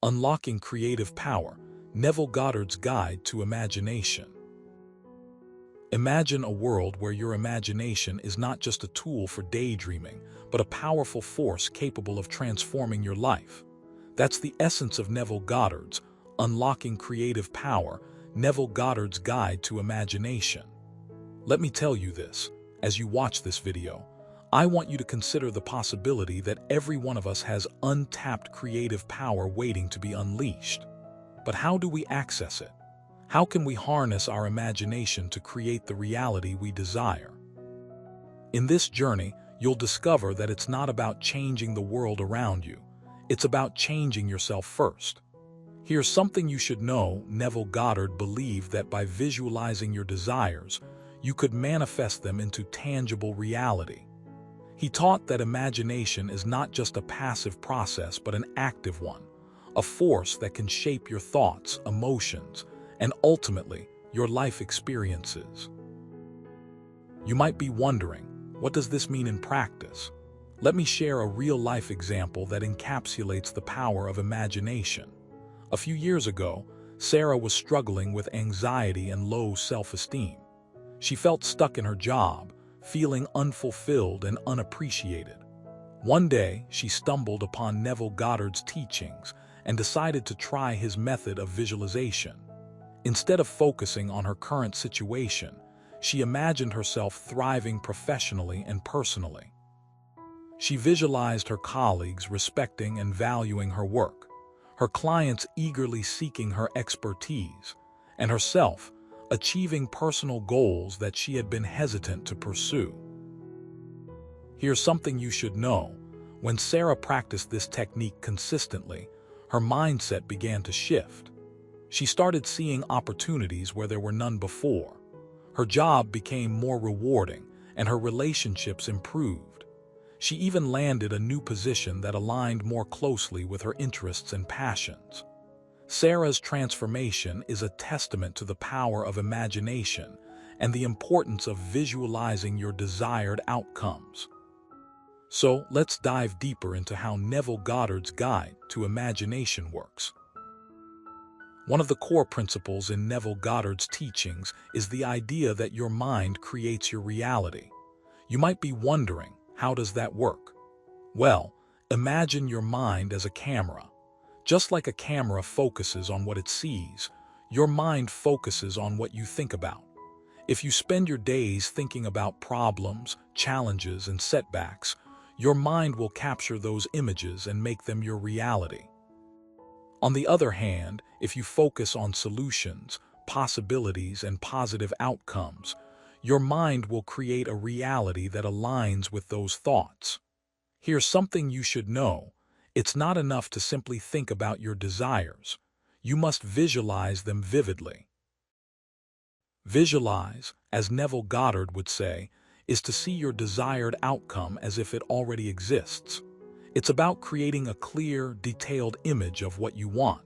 Unlocking Creative Power, Neville Goddard's Guide to Imagination. Imagine a world where your imagination is not just a tool for daydreaming, but a powerful force capable of transforming your life. That's the essence of Neville Goddard's Unlocking Creative Power, Neville Goddard's Guide to Imagination. Let me tell you this, as you watch this video, I want you to consider the possibility that every one of us has untapped creative power waiting to be unleashed. But how do we access it? How can we harness our imagination to create the reality we desire? In this journey, you'll discover that it's not about changing the world around you. It's about changing yourself first. Here's something you should know. Neville Goddard believed that by visualizing your desires, you could manifest them into tangible reality. He taught that imagination is not just a passive process but an active one, a force that can shape your thoughts, emotions, and ultimately, your life experiences. You might be wondering, what does this mean in practice? Let me share a real-life example that encapsulates the power of imagination. A few years ago, Sarah was struggling with anxiety and low self-esteem. She felt stuck in her job, feeling unfulfilled and unappreciated. One day, she stumbled upon Neville Goddard's teachings and decided to try his method of visualization. Instead of focusing on her current situation, she imagined herself thriving professionally and personally. She visualized her colleagues respecting and valuing her work, her clients eagerly seeking her expertise, and herself achieving personal goals that she had been hesitant to pursue. Here's something you should know. When Sarah practiced this technique consistently, her mindset began to shift. She started seeing opportunities where there were none before. Her job became more rewarding, and her relationships improved. She even landed a new position that aligned more closely with her interests and passions. Sarah's transformation is a testament to the power of imagination and the importance of visualizing your desired outcomes. So, let's dive deeper into how Neville Goddard's Guide to Imagination works. One of the core principles in Neville Goddard's teachings is the idea that your mind creates your reality. You might be wondering, how does that work? Well, imagine your mind as a camera. Just like a camera focuses on what it sees, your mind focuses on what you think about. If you spend your days thinking about problems, challenges, and setbacks, your mind will capture those images and make them your reality. On the other hand, if you focus on solutions, possibilities, and positive outcomes, your mind will create a reality that aligns with those thoughts. Here's something you should know. It's not enough to simply think about your desires. You must visualize them vividly. Visualize, as Neville Goddard would say, is to see your desired outcome as if it already exists. It's about creating a clear, detailed image of what you want.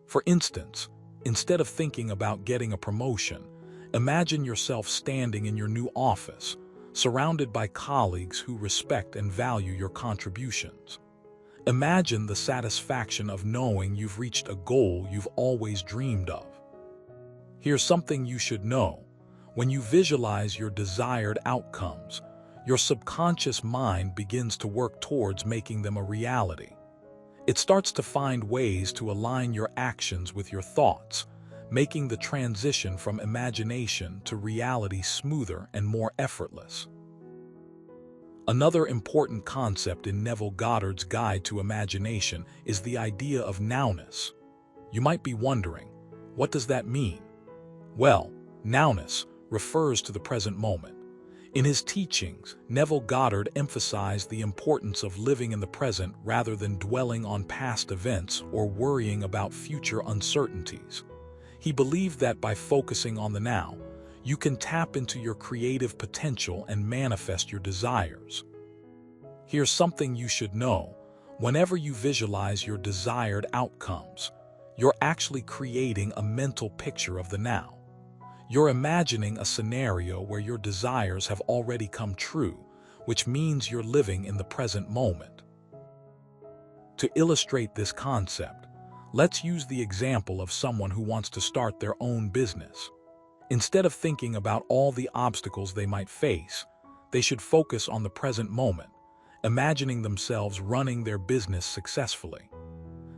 For instance, instead of thinking about getting a promotion, imagine yourself standing in your new office, surrounded by colleagues who respect and value your contributions. Imagine the satisfaction of knowing you've reached a goal you've always dreamed of. Here's something you should know. When you visualize your desired outcomes, your subconscious mind begins to work towards making them a reality. It starts to find ways to align your actions with your thoughts, making the transition from imagination to reality smoother and more effortless. Another important concept in Neville Goddard's Guide to Imagination is the idea of nowness. You might be wondering, what does that mean? Well, nowness refers to the present moment. In his teachings, Neville Goddard emphasized the importance of living in the present rather than dwelling on past events or worrying about future uncertainties. He believed that by focusing on the now, you can tap into your creative potential and manifest your desires. Here's something you should know. Whenever you visualize your desired outcomes, you're actually creating a mental picture of the now. You're imagining a scenario where your desires have already come true, which means you're living in the present moment. To illustrate this concept, Let's use the example of someone who wants to start their own business. Instead of thinking about all the obstacles they might face, they should focus on the present moment, imagining themselves running their business successfully.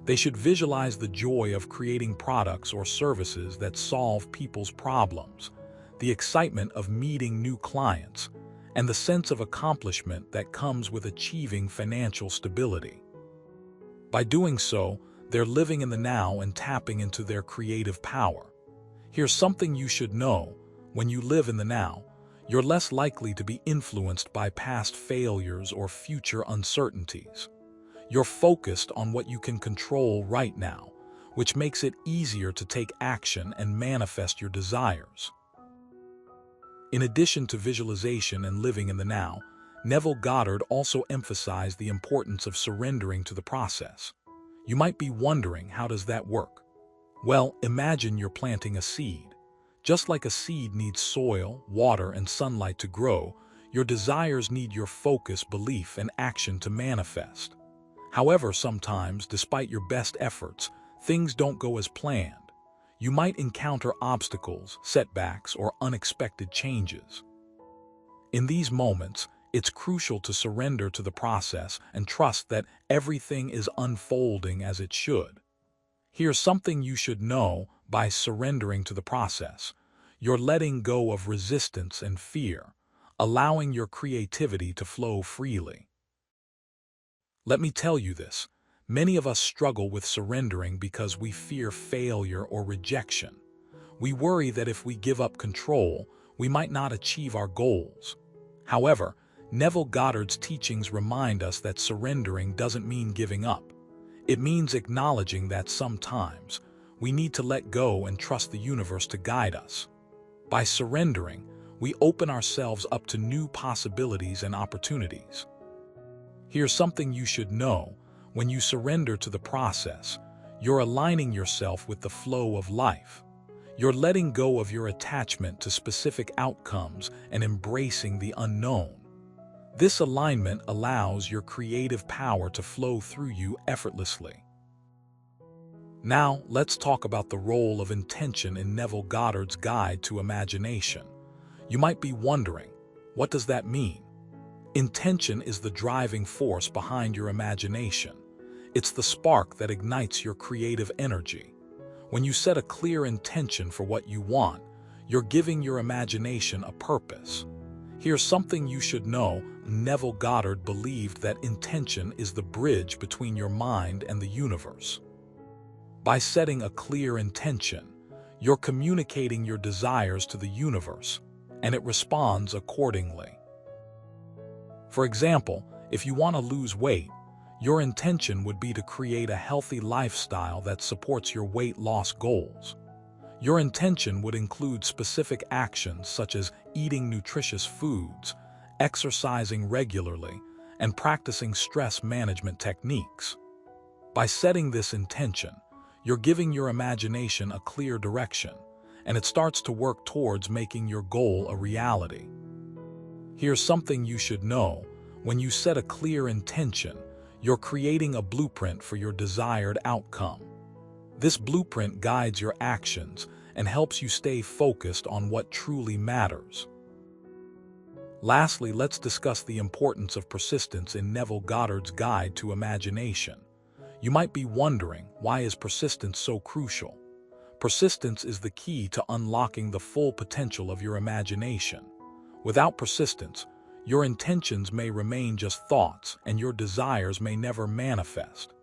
They should visualize the joy of creating products or services that solve people's problems, the excitement of meeting new clients, and the sense of accomplishment that comes with achieving financial stability. By doing so, they're living in the now and tapping into their creative power. Here's something you should know: when you live in the now, you're less likely to be influenced by past failures or future uncertainties. You're focused on what you can control right now, which makes it easier to take action and manifest your desires. In addition to visualization and living in the now, Neville Goddard also emphasized the importance of surrendering to the process. You might be wondering, how does that work? Well, imagine you're planting a seed. Just like a seed needs soil, water, and sunlight to grow, your desires need your focus, belief, and action to manifest. However, sometimes, despite your best efforts, things don't go as planned. You might encounter obstacles, setbacks, or unexpected changes. In these moments, it's crucial to surrender to the process and trust that everything is unfolding as it should. Here's something you should know: by surrendering to the process, you're letting go of resistance and fear, allowing your creativity to flow freely. Let me tell you this: many of us struggle with surrendering because we fear failure or rejection. We worry that if we give up control, we might not achieve our goals. However, Neville Goddard's teachings remind us that surrendering doesn't mean giving up. It means acknowledging that sometimes we need to let go and trust the universe to guide us. By surrendering, we open ourselves up to new possibilities and opportunities. Here's something you should know: when you surrender to the process, you're aligning yourself with the flow of life. You're letting go of your attachment to specific outcomes and embracing the unknown. This alignment allows your creative power to flow through you effortlessly. Now, let's talk about the role of intention in Neville Goddard's Guide to Imagination. You might be wondering, what does that mean? Intention is the driving force behind your imagination. It's the spark that ignites your creative energy. When you set a clear intention for what you want, you're giving your imagination a purpose. Here's something you should know: Neville Goddard believed that intention is the bridge between your mind and the universe. By setting a clear intention, you're communicating your desires to the universe, and it responds accordingly. For example, if you want to lose weight, your intention would be to create a healthy lifestyle that supports your weight loss goals. Your intention would include specific actions such as eating nutritious foods, exercising regularly, and practicing stress management techniques. By setting this intention, you're giving your imagination a clear direction, and it starts to work towards making your goal a reality. Here's something you should know: when you set a clear intention, you're creating a blueprint for your desired outcome. This blueprint guides your actions and helps you stay focused on what truly matters. Lastly, let's discuss the importance of persistence in Neville Goddard's Guide to Imagination. You might be wondering, why is persistence so crucial? Persistence is the key to unlocking the full potential of your imagination. Without persistence, your intentions may remain just thoughts, and your desires may never manifest.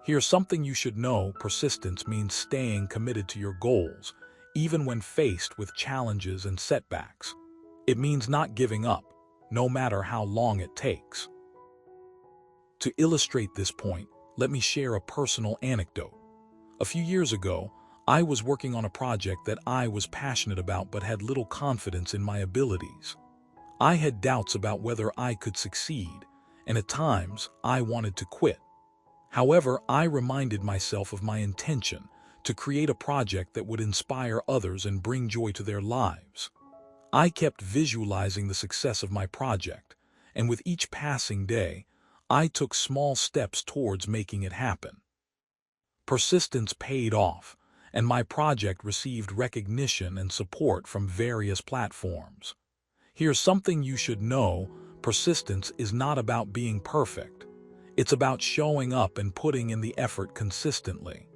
Here's something you should know: persistence means staying committed to your goals, even when faced with challenges and setbacks. It means not giving up, no matter how long it takes. To illustrate this point, let me share a personal anecdote. A few years ago, I was working on a project that I was passionate about but had little confidence in my abilities. I had doubts about whether I could succeed, and at times, I wanted to quit. However, I reminded myself of my intention to create a project that would inspire others and bring joy to their lives. I kept visualizing the success of my project, and with each passing day, I took small steps towards making it happen. Persistence paid off, and my project received recognition and support from various platforms. Here's something you should know: persistence is not about being perfect. It's about showing up and putting in the effort consistently.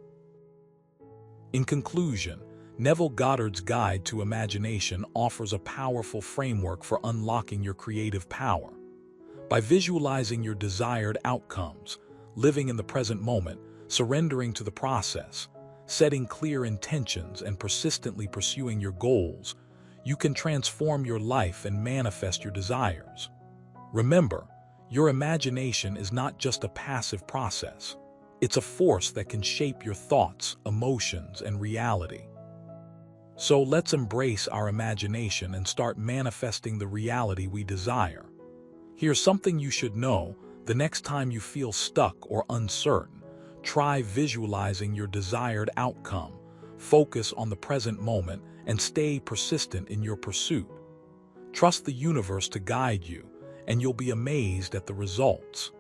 In conclusion, Neville Goddard's Guide to Imagination offers a powerful framework for unlocking your creative power. By visualizing your desired outcomes, living in the present moment, surrendering to the process, setting clear intentions, and persistently pursuing your goals, you can transform your life and manifest your desires. Remember, your imagination is not just a passive process. It's a force that can shape your thoughts, emotions, and reality. So let's embrace our imagination and start manifesting the reality we desire. Here's something you should know: the next time you feel stuck or uncertain, try visualizing your desired outcome, focus on the present moment, and stay persistent in your pursuit. Trust the universe to guide you, and you'll be amazed at the results.